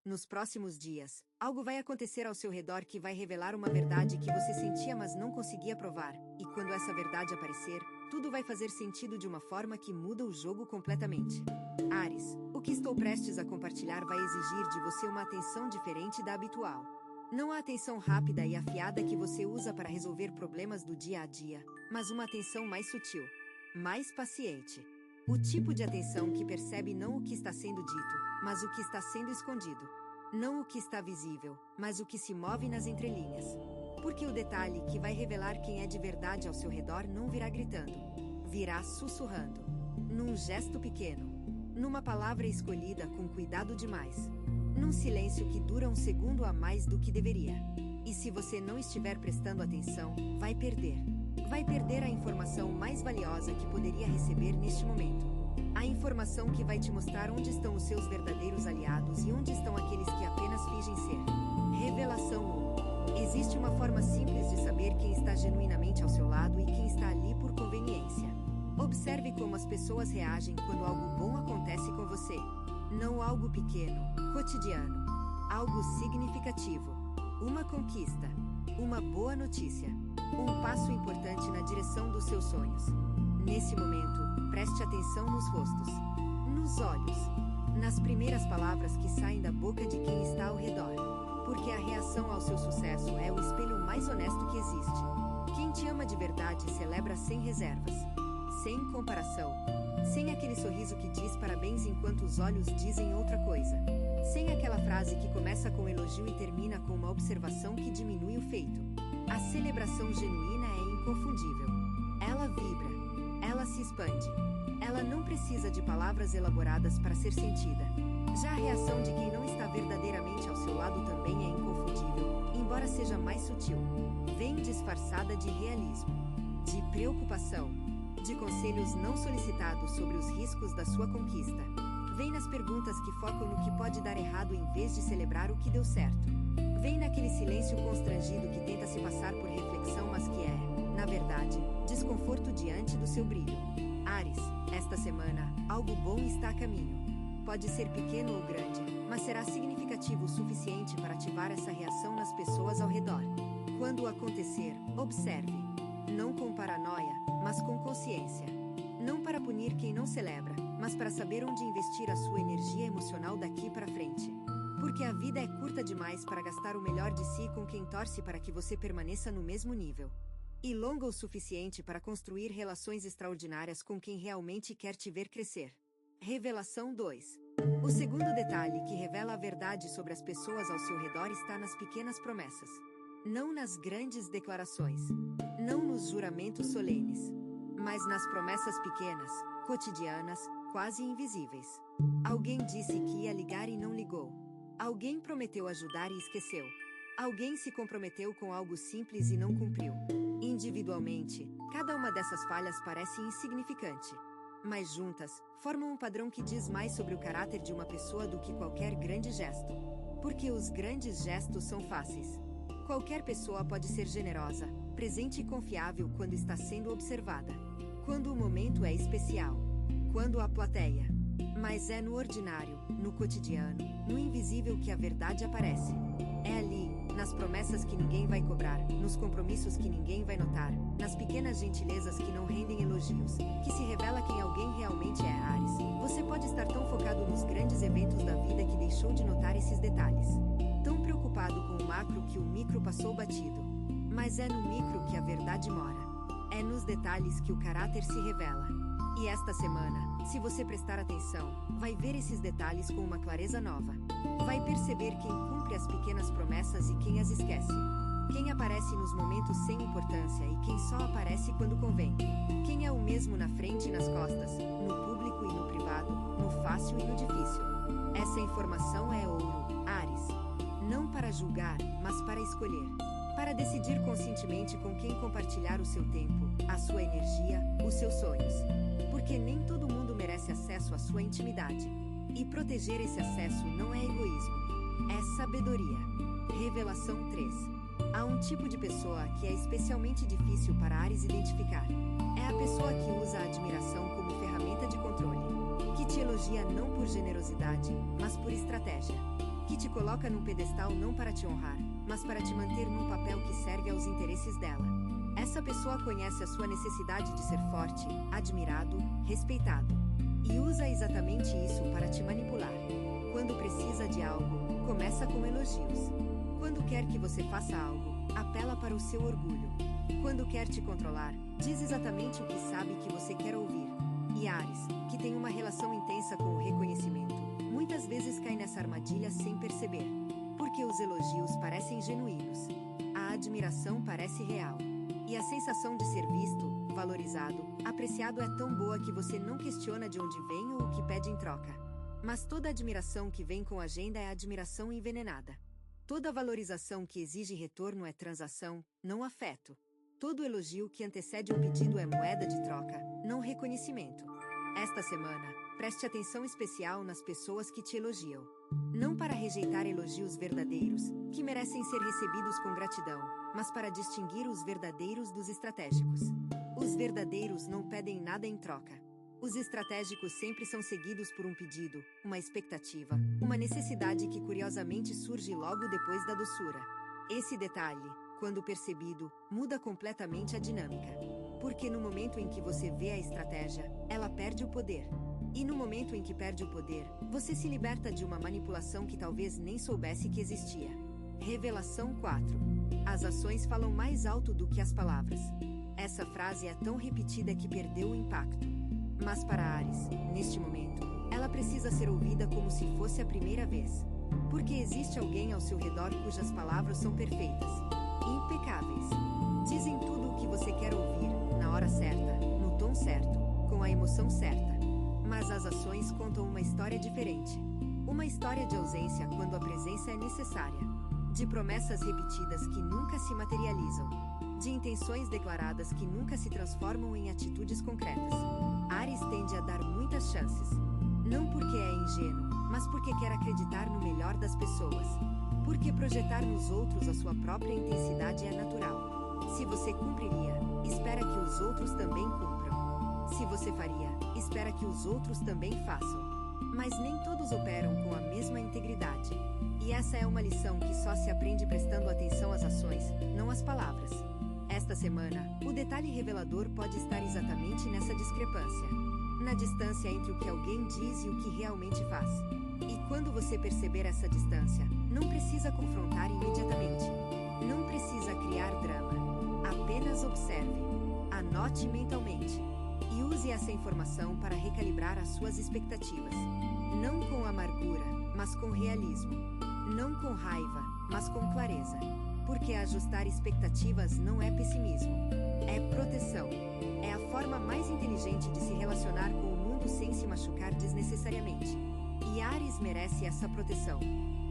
Nos próximos dias, algo vai acontecer ao seu redor que vai revelar uma verdade que você sentia mas não conseguia provar, e quando essa verdade aparecer, tudo vai fazer sentido de uma forma que muda o jogo completamente. Áries, o que estou prestes a compartilhar vai exigir de você uma atenção diferente da habitual. Não a atenção rápida e afiada que você usa para resolver problemas do dia a dia, mas uma atenção mais sutil, mais paciente. O tipo de atenção que percebe não o que está sendo dito, mas o que está sendo escondido. Não o que está visível, mas o que se move nas entrelinhas. Porque o detalhe que vai revelar quem é de verdade ao seu redor não virá gritando. Virá sussurrando. Num gesto pequeno. Numa palavra escolhida com cuidado demais. Num silêncio que dura um segundo a mais do que deveria. E se você não estiver prestando atenção, vai perder. Vai perder a informação mais valiosa que poderia receber neste momento. A informação que vai te mostrar onde estão os seus verdadeiros aliados e onde estão aqueles que apenas fingem ser. Revelação 1. Existe uma forma simples de saber quem está genuinamente ao seu lado e quem está ali por conveniência. Observe como as pessoas reagem quando algo bom acontece com você. Não algo pequeno, cotidiano. Algo significativo. Uma conquista. Uma boa notícia. Um passo importante na direção dos seus sonhos. Nesse momento, preste atenção nos rostos, nos olhos, nas primeiras palavras que saem da boca de quem está ao redor. Porque a reação ao seu sucesso é o espelho mais honesto que existe. Quem te ama de verdade celebra sem reservas, sem comparação, sem aquele sorriso que diz parabéns enquanto os olhos dizem outra coisa. Sem aquela frase que começa com elogio e termina com uma observação que diminui o feito. A celebração genuína é inconfundível. Ela vibra. Ela se expande. Ela não precisa de palavras elaboradas para ser sentida. Já a reação de quem não está verdadeiramente ao seu lado também é inconfundível, embora seja mais sutil. Vem disfarçada de realismo, de preocupação, de conselhos não solicitados sobre os riscos da sua conquista. Vem nas perguntas que focam no que pode dar errado em vez de celebrar o que deu certo. Vem naquele silêncio constrangido que tenta se passar por reflexão, mas que é, na verdade, desconforto diante do seu brilho. Áries, esta semana, algo bom está a caminho. Pode ser pequeno ou grande, mas será significativo o suficiente para ativar essa reação nas pessoas ao redor. Quando acontecer, observe. Não com paranoia, mas com consciência. Não para punir quem não celebra, mas para saber onde investir a sua energia emocional daqui para frente. Porque a vida é curta demais para gastar o melhor de si com quem torce para que você permaneça no mesmo nível. E longa o suficiente para construir relações extraordinárias com quem realmente quer te ver crescer. Revelação 2. O segundo detalhe que revela a verdade sobre as pessoas ao seu redor está nas pequenas promessas. Não nas grandes declarações. Não nos juramentos solenes. Mas nas promessas pequenas, cotidianas, quase invisíveis. Alguém disse que ia ligar e não ligou. Alguém prometeu ajudar e esqueceu. Alguém se comprometeu com algo simples e não cumpriu. Individualmente, cada uma dessas falhas parece insignificante. Mas juntas, formam um padrão que diz mais sobre o caráter de uma pessoa do que qualquer grande gesto. Porque os grandes gestos são fáceis. Qualquer pessoa pode ser generosa, presente e confiável quando está sendo observada. Quando o momento é especial. Quando a plateia. Mas é no ordinário, no cotidiano, no invisível que a verdade aparece. É ali, nas promessas que ninguém vai cobrar, nos compromissos que ninguém vai notar, nas pequenas gentilezas que não rendem elogios, que se revela quem alguém realmente é. Áries, você pode estar tão focado nos grandes eventos da vida que deixou de notar esses detalhes. Tão preocupado com o macro que o micro passou batido. Mas é no micro que a verdade mora. É nos detalhes que o caráter se revela. E esta semana, se você prestar atenção, vai ver esses detalhes com uma clareza nova. Vai perceber quem cumpre as pequenas promessas e quem as esquece. Quem aparece nos momentos sem importância e quem só aparece quando convém. Quem é o mesmo na frente e nas costas, no público e no privado, no fácil e no difícil. Essa informação é ouro, Áries. Não para julgar, mas para escolher. Para decidir conscientemente com quem compartilhar o seu tempo, a sua energia, os seus sonhos. Porque nem todo mundo merece acesso à sua intimidade. E proteger esse acesso não é egoísmo. É sabedoria. Revelação 3. Há um tipo de pessoa que é especialmente difícil para Áries identificar. É a pessoa que usa a admiração como ferramenta de controle. Que te elogia não por generosidade, mas por estratégia. que te coloca num pedestal não para te honrar, mas para te manter num papel que serve aos interesses dela. Essa pessoa conhece a sua necessidade de ser forte, admirado, respeitado. E usa exatamente isso para te manipular. Quando precisa de algo, começa com elogios. Quando quer que você faça algo, apela para o seu orgulho. Quando quer te controlar, diz exatamente o que sabe que você quer ouvir. E Áries, que tem uma relação intensa com o reconhecimento, muitas vezes cai nessa armadilha sem perceber. Porque os elogios parecem genuínos. A admiração parece real. E a sensação de ser visto, valorizado, apreciado é tão boa que você não questiona de onde vem ou o que pede em troca. Mas toda admiração que vem com agenda é admiração envenenada. Toda valorização que exige retorno é transação, não afeto. Todo elogio que antecede um pedido é moeda de troca, não reconhecimento. Esta semana, preste atenção especial nas pessoas que te elogiam. Não para rejeitar elogios verdadeiros, que merecem ser recebidos com gratidão, mas para distinguir os verdadeiros dos estratégicos. Os verdadeiros não pedem nada em troca. Os estratégicos sempre são seguidos por um pedido, uma expectativa, uma necessidade que curiosamente surge logo depois da doçura. Esse detalhe, quando percebido, muda completamente a dinâmica. Porque no momento em que você vê a estratégia, ela perde o poder. E no momento em que perde o poder, você se liberta de uma manipulação que talvez nem soubesse que existia. Revelação 4. As ações falam mais alto do que as palavras. Essa frase é tão repetida que perdeu o impacto. Mas para Áries, neste momento, ela precisa ser ouvida como se fosse a primeira vez. Porque existe alguém ao seu redor cujas palavras são perfeitas, impecáveis. Dizem tudo o que você quer ouvir, na hora certa, no tom certo, com a emoção certa. Mas as ações contam uma história diferente. Uma história de ausência quando a presença é necessária. De promessas repetidas que nunca se materializam. De intenções declaradas que nunca se transformam em atitudes concretas. Áries tende a dar muitas chances. Não porque é ingênuo, mas porque quer acreditar no melhor das pessoas. Porque projetar nos outros a sua própria intensidade é natural. Se você cumpriria, espera que os outros também cumpram. Se você faria, espera que os outros também façam. Mas nem todos operam com a mesma integridade. E essa é uma lição que só se aprende prestando atenção às ações, não às palavras. Esta semana, o detalhe revelador pode estar exatamente nessa discrepância. Na distância entre o que alguém diz e o que realmente faz. E quando você perceber essa distância, não precisa confrontar imediatamente. Não precisa criar drama. Apenas observe. Anote mentalmente. E use essa informação para recalibrar as suas expectativas. Não com amargura, mas com realismo. Não com raiva, mas com clareza. Porque ajustar expectativas não é pessimismo. É proteção. É a forma mais inteligente de se relacionar com o mundo sem se machucar desnecessariamente. E Áries merece essa proteção.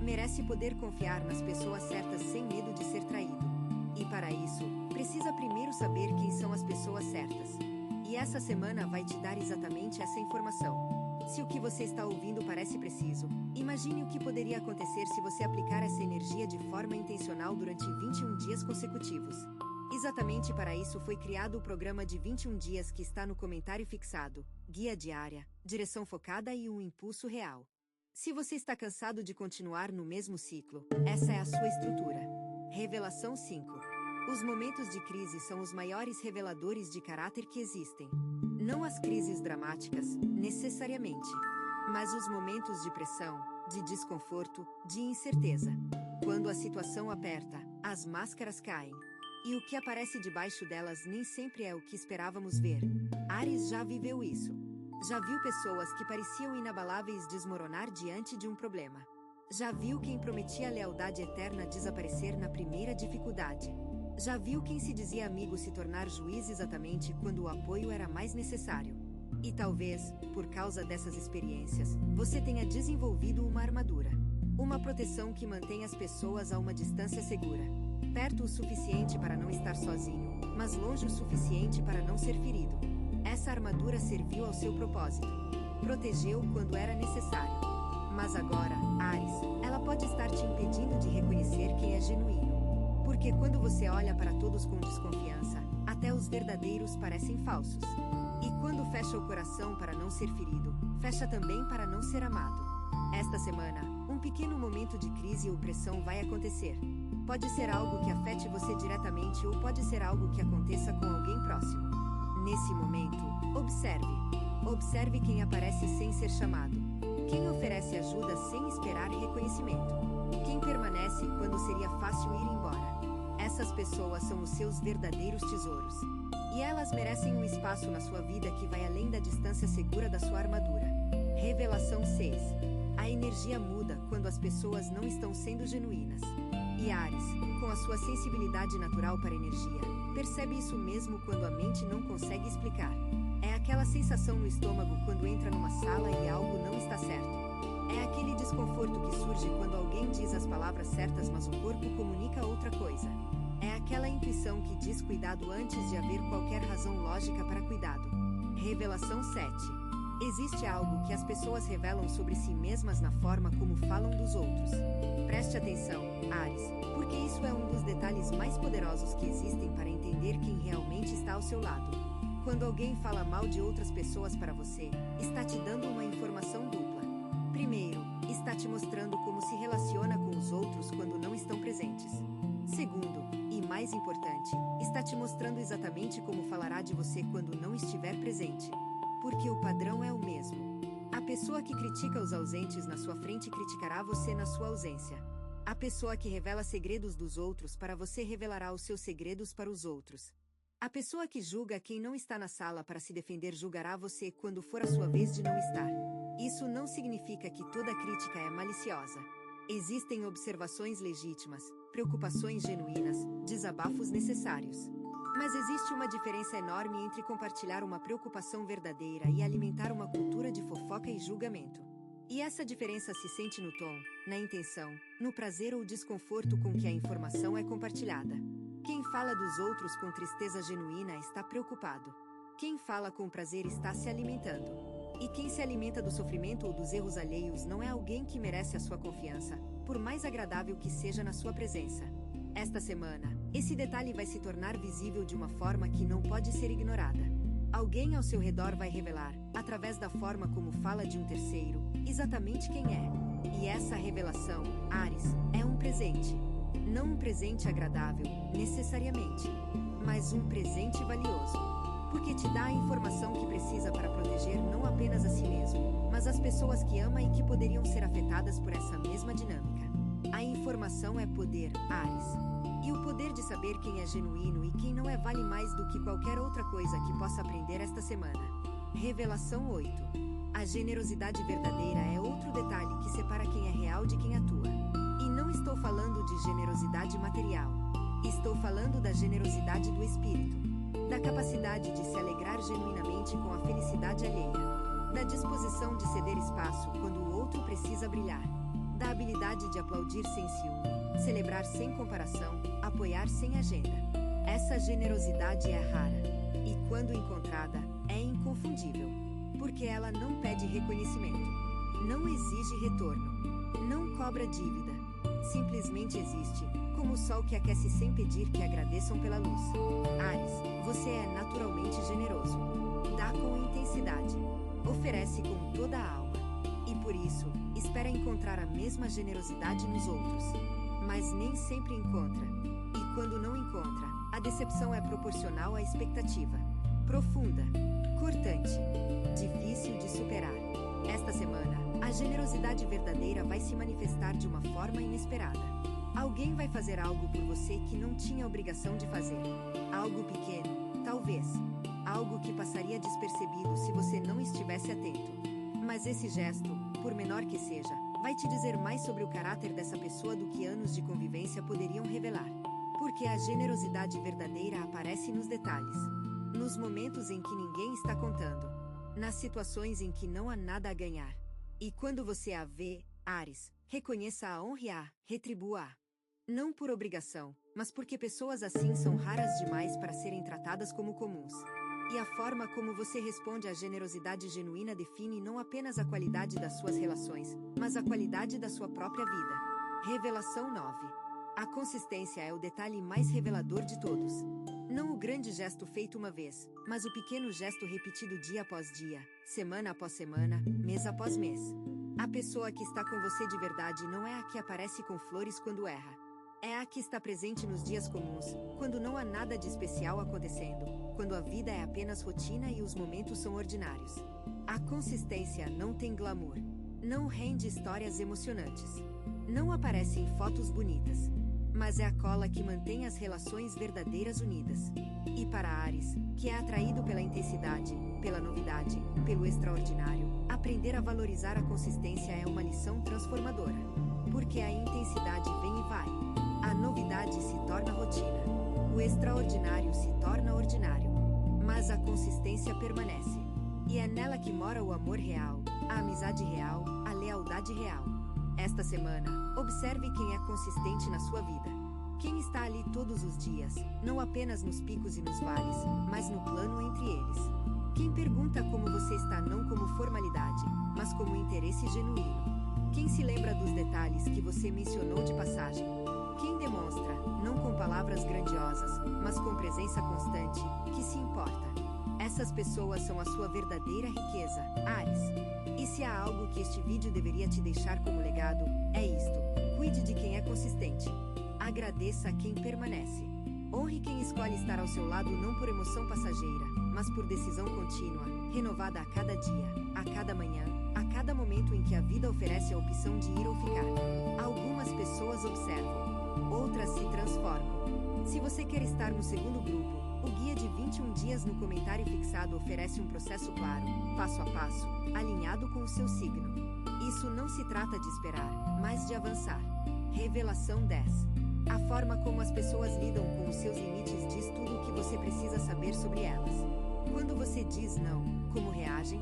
Merece poder confiar nas pessoas certas sem medo de ser traído. E para isso, precisa primeiro saber quem são as pessoas certas. E essa semana vai te dar exatamente essa informação. Se o que você está ouvindo parece preciso, imagine o que poderia acontecer se você aplicar essa energia de forma intencional durante 21 dias consecutivos. Exatamente para isso foi criado o programa de 21 dias que está no comentário fixado, guia diária, direção focada e um impulso real. Se você está cansado de continuar no mesmo ciclo, essa é a sua estrutura. Revelação 5. Os momentos de crise são os maiores reveladores de caráter que existem. Não as crises dramáticas, necessariamente, mas os momentos de pressão, de desconforto, de incerteza. Quando a situação aperta, as máscaras caem. E o que aparece debaixo delas nem sempre é o que esperávamos ver. Áries já viveu isso. Já viu pessoas que pareciam inabaláveis desmoronar diante de um problema. Já viu quem prometia lealdade eterna desaparecer na primeira dificuldade. Já viu quem se dizia amigo se tornar juiz exatamente quando o apoio era mais necessário. E talvez, por causa dessas experiências, você tenha desenvolvido uma armadura. Uma proteção que mantém as pessoas a uma distância segura. Perto o suficiente para não estar sozinho, mas longe o suficiente para não ser ferido. Essa armadura serviu ao seu propósito. Protegeu quando era necessário. Mas agora, Áries, ela pode estar te impedindo de reconhecer quem é genuíno. Porque quando você olha para todos com desconfiança, até os verdadeiros parecem falsos. E quando fecha o coração para não ser ferido, fecha também para não ser amado. Esta semana, um pequeno momento de crise ou pressão vai acontecer. Pode ser algo que afete você diretamente ou pode ser algo que aconteça com alguém próximo. Nesse momento, observe. Observe quem aparece sem ser chamado. Quem oferece ajuda sem esperar reconhecimento. Quem permanece quando seria fácil ir embora. Essas pessoas são os seus verdadeiros tesouros. E elas merecem um espaço na sua vida que vai além da distância segura da sua armadura. Revelação 6. A energia muda quando as pessoas não estão sendo genuínas. E Áries, com a sua sensibilidade natural para a energia, percebe isso mesmo quando a mente não consegue explicar. É aquela sensação no estômago quando entra numa sala e algo não está certo. É aquele desconforto que surge quando alguém diz as palavras certas mas o corpo comunica outra coisa. É aquela intuição que diz cuidado antes de haver qualquer razão lógica para cuidado. Revelação 7. Existe algo que as pessoas revelam sobre si mesmas na forma como falam dos outros. Preste atenção, Áries, porque isso é um dos detalhes mais poderosos que existem para entender quem realmente está ao seu lado. Quando alguém fala mal de outras pessoas para você, está te dando uma informação dupla. Primeiro, está te mostrando como se relaciona com os outros quando não estão presentes. Segundo, e mais importante, está te mostrando exatamente como falará de você quando não estiver presente. Porque o padrão é o mesmo. A pessoa que critica os ausentes na sua frente criticará você na sua ausência. A pessoa que revela segredos dos outros para você revelará os seus segredos para os outros. A pessoa que julga quem não está na sala para se defender julgará você quando for a sua vez de não estar. Isso não significa que toda crítica é maliciosa. Existem observações legítimas, preocupações genuínas, desabafos necessários. Mas existe uma diferença enorme entre compartilhar uma preocupação verdadeira e alimentar uma cultura de fofoca e julgamento. E essa diferença se sente no tom, na intenção, no prazer ou desconforto com que a informação é compartilhada. Quem fala dos outros com tristeza genuína está preocupado. Quem fala com prazer está se alimentando. E quem se alimenta do sofrimento ou dos erros alheios não é alguém que merece a sua confiança, por mais agradável que seja na sua presença. Esta semana, esse detalhe vai se tornar visível de uma forma que não pode ser ignorada. Alguém ao seu redor vai revelar, através da forma como fala de um terceiro, exatamente quem é. E essa revelação, Áries, é um presente. Não um presente agradável, necessariamente, mas um presente valioso. Porque te dá a informação que precisa para proteger não apenas a si mesmo, mas as pessoas que ama e que poderiam ser afetadas por essa mesma dinâmica. A informação é poder, Áries. E o poder de saber quem é genuíno e quem não é vale mais do que qualquer outra coisa que possa aprender esta semana. Revelação 8. A generosidade verdadeira é outro detalhe que separa quem é real de quem atua. E não estou falando de generosidade material. Estou falando da generosidade do espírito. Da capacidade de se alegrar genuinamente com a felicidade alheia. Da disposição de ceder espaço quando o outro precisa brilhar. Da habilidade de aplaudir sem ciúme, celebrar sem comparação, apoiar sem agenda. Essa generosidade é rara. E quando encontrada, é inconfundível. Porque ela não pede reconhecimento. Não exige retorno. Não cobra dívida. Simplesmente existe, como o sol que aquece sem pedir que agradeçam pela luz. Áries, você é naturalmente generoso. Dá com intensidade. Oferece com toda a alma. E por isso, espera encontrar a mesma generosidade nos outros. Mas nem sempre encontra. E quando não encontra, a decepção é proporcional à expectativa. Profunda. Cortante. Difícil de superar. Esta semana, a generosidade verdadeira vai se manifestar de uma forma inesperada. Alguém vai fazer algo por você que não tinha obrigação de fazer. Algo pequeno, talvez. Algo que passaria despercebido se você não estivesse atento. Mas esse gesto, por menor que seja, vai te dizer mais sobre o caráter dessa pessoa do que anos de convivência poderiam revelar. Porque a generosidade verdadeira aparece nos detalhes. Nos momentos em que ninguém está contando. Nas situações em que não há nada a ganhar. E quando você a vê, Áries, reconheça-a, honre-a, retribua-a. Não por obrigação, mas porque pessoas assim são raras demais para serem tratadas como comuns. E a forma como você responde à generosidade genuína define não apenas a qualidade das suas relações, mas a qualidade da sua própria vida. Revelação 9. A consistência é o detalhe mais revelador de todos. Não o grande gesto feito uma vez, mas o pequeno gesto repetido dia após dia, semana após semana, mês após mês. A pessoa que está com você de verdade não é a que aparece com flores quando erra. É a que está presente nos dias comuns, quando não há nada de especial acontecendo, quando a vida é apenas rotina e os momentos são ordinários. A consistência não tem glamour. Não rende histórias emocionantes. Não aparece em fotos bonitas. Mas é a cola que mantém as relações verdadeiras unidas. E para Áries, que é atraído pela intensidade, pela novidade, pelo extraordinário, aprender a valorizar a consistência é uma lição transformadora. Porque a intensidade vem e vai. A novidade se torna rotina. O extraordinário se torna ordinário. Mas a consistência permanece. E é nela que mora o amor real, a amizade real, a lealdade real. Esta semana, observe quem é consistente na sua vida. Quem está ali todos os dias, não apenas nos picos e nos vales, mas no plano entre eles. Quem pergunta como você está não como formalidade, mas como interesse genuíno. Quem se lembra dos detalhes que você mencionou de passagem. Quem demonstra, não com palavras grandiosas, mas com presença constante, que se importa. Essas pessoas são a sua verdadeira riqueza, Áries. E se há algo que este vídeo deveria te deixar como legado, é isto: cuide de quem é consistente. Agradeça a quem permanece. Honre quem escolhe estar ao seu lado não por emoção passageira, mas por decisão contínua, renovada a cada dia, a cada manhã, a cada momento em que a vida oferece a opção de ir ou ficar. Algumas pessoas observam, outras se transformam. Se você quer estar no segundo grupo, o guia de 21 dias no comentário fixado oferece um processo claro, passo a passo, alinhado com o seu signo. Isso não se trata de esperar, mas de avançar. Revelação 10. A forma como as pessoas lidam com os seus limites diz tudo o que você precisa saber sobre elas. Quando você diz não, como reagem?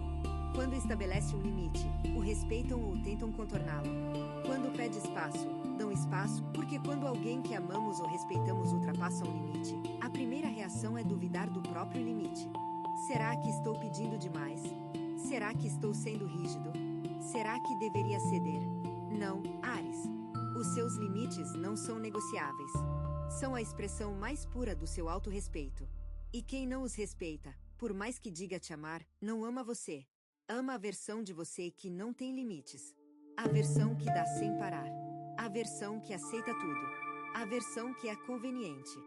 Quando estabelece um limite, o respeitam ou tentam contorná-lo? Quando pede espaço, dão espaço, porque quando alguém que amamos ou respeitamos ultrapassa um limite, a primeira reação é duvidar do próprio limite. Será que estou pedindo demais? Será que estou sendo rígido? Será que deveria ceder? Não, Áries. Os seus limites não são negociáveis. São a expressão mais pura do seu autorrespeito. E quem não os respeita, por mais que diga te amar, não ama você. Ama a versão de você que não tem limites. A versão que dá sem parar. A versão que aceita tudo. A versão que é conveniente.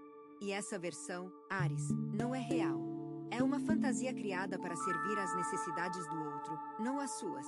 E essa versão, Áries, não é real. É uma fantasia criada para servir às necessidades do outro, não às suas.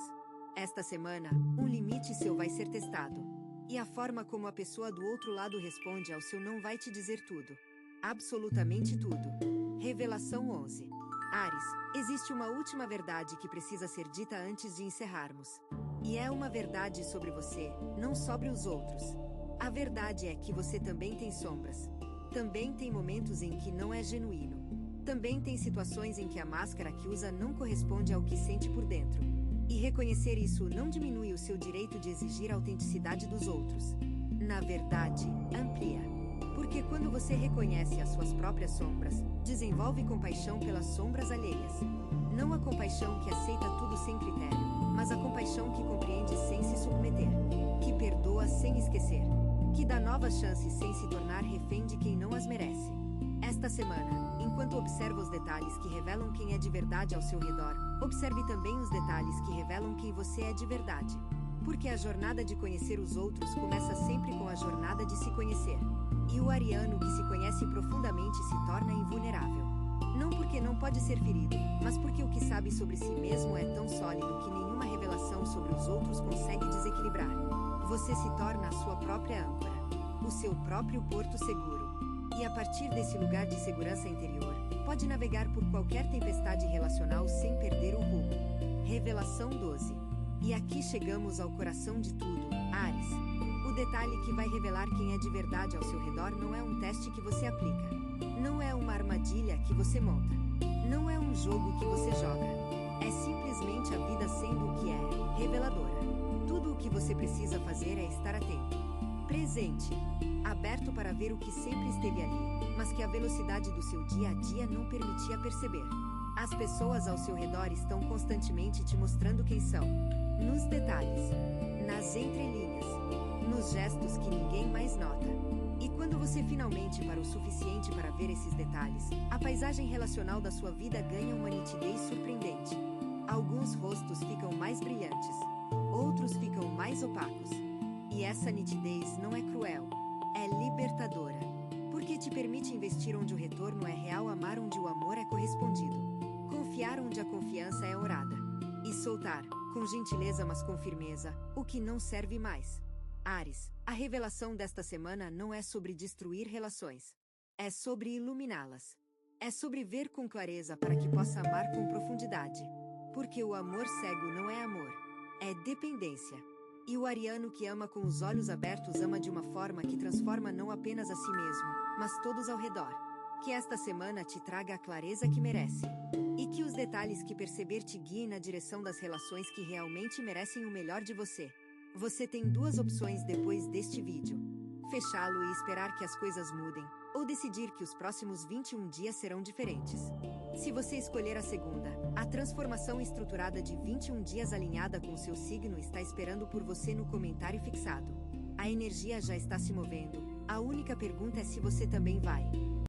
Esta semana, um limite seu vai ser testado. E a forma como a pessoa do outro lado responde ao seu não vai te dizer tudo. Absolutamente tudo. Revelação 11. Áries, existe uma última verdade que precisa ser dita antes de encerrarmos. E é uma verdade sobre você, não sobre os outros. A verdade é que você também tem sombras. Também tem momentos em que não é genuíno. Também tem situações em que a máscara que usa não corresponde ao que sente por dentro. E reconhecer isso não diminui o seu direito de exigir a autenticidade dos outros. Na verdade, amplia. Porque quando você reconhece as suas próprias sombras, desenvolve compaixão pelas sombras alheias. Não a compaixão que aceita tudo sem critério, mas a compaixão que compreende sem se submeter. Que perdoa sem esquecer. Que dá novas chances sem se tornar refém de quem não as merece. Esta semana, enquanto observa os detalhes que revelam quem é de verdade ao seu redor, observe também os detalhes que revelam quem você é de verdade. Porque a jornada de conhecer os outros começa sempre com a jornada de se conhecer. E o ariano que se conhece profundamente se torna invulnerável. Não porque não pode ser ferido, mas porque o que sabe sobre si mesmo é tão sólido que nenhuma revelação sobre os outros consegue desequilibrar. Você se torna a sua própria âncora, o seu próprio porto seguro. E a partir desse lugar de segurança interior, pode navegar por qualquer tempestade relacional sem perder o rumo. Revelação 12. E aqui chegamos ao coração de tudo, Áries. O detalhe que vai revelar quem é de verdade ao seu redor não é um teste que você aplica. Não é uma armadilha que você monta. Não é um jogo que você joga. É simplesmente a vida sendo o que é, reveladora. Tudo o que você precisa fazer é estar atento. Presente. Aberto para ver o que sempre esteve ali, mas que a velocidade do seu dia a dia não permitia perceber. As pessoas ao seu redor estão constantemente te mostrando quem são. Nos detalhes. Nas entrelinhas. Nos gestos que ninguém mais nota. E quando você finalmente para o suficiente para ver esses detalhes, a paisagem relacional da sua vida ganha uma nitidez surpreendente. Alguns rostos ficam mais brilhantes. outros ficam mais opacos. E essa nitidez não é cruel, é libertadora. Porque te permite investir onde o retorno é real, amar onde o amor é correspondido, confiar onde a confiança é orada, e soltar, com gentileza mas com firmeza, o que não serve mais. Áries, a revelação desta semana não é sobre destruir relações. É sobre iluminá-las. É sobre ver com clareza para que possa amar com profundidade. Porque o amor cego não é amor, é dependência. E o ariano que ama com os olhos abertos ama de uma forma que transforma não apenas a si mesmo, mas todos ao redor. Que esta semana te traga a clareza que merece. E que os detalhes que perceber te guiem na direção das relações que realmente merecem o melhor de você. Você tem duas opções depois deste vídeo: fechá-lo e esperar que as coisas mudem, ou decidir que os próximos 21 dias serão diferentes. Se você escolher a segunda, a transformação estruturada de 21 dias alinhada com seu signo está esperando por você no comentário fixado. A energia já está se movendo, a única pergunta é se você também vai.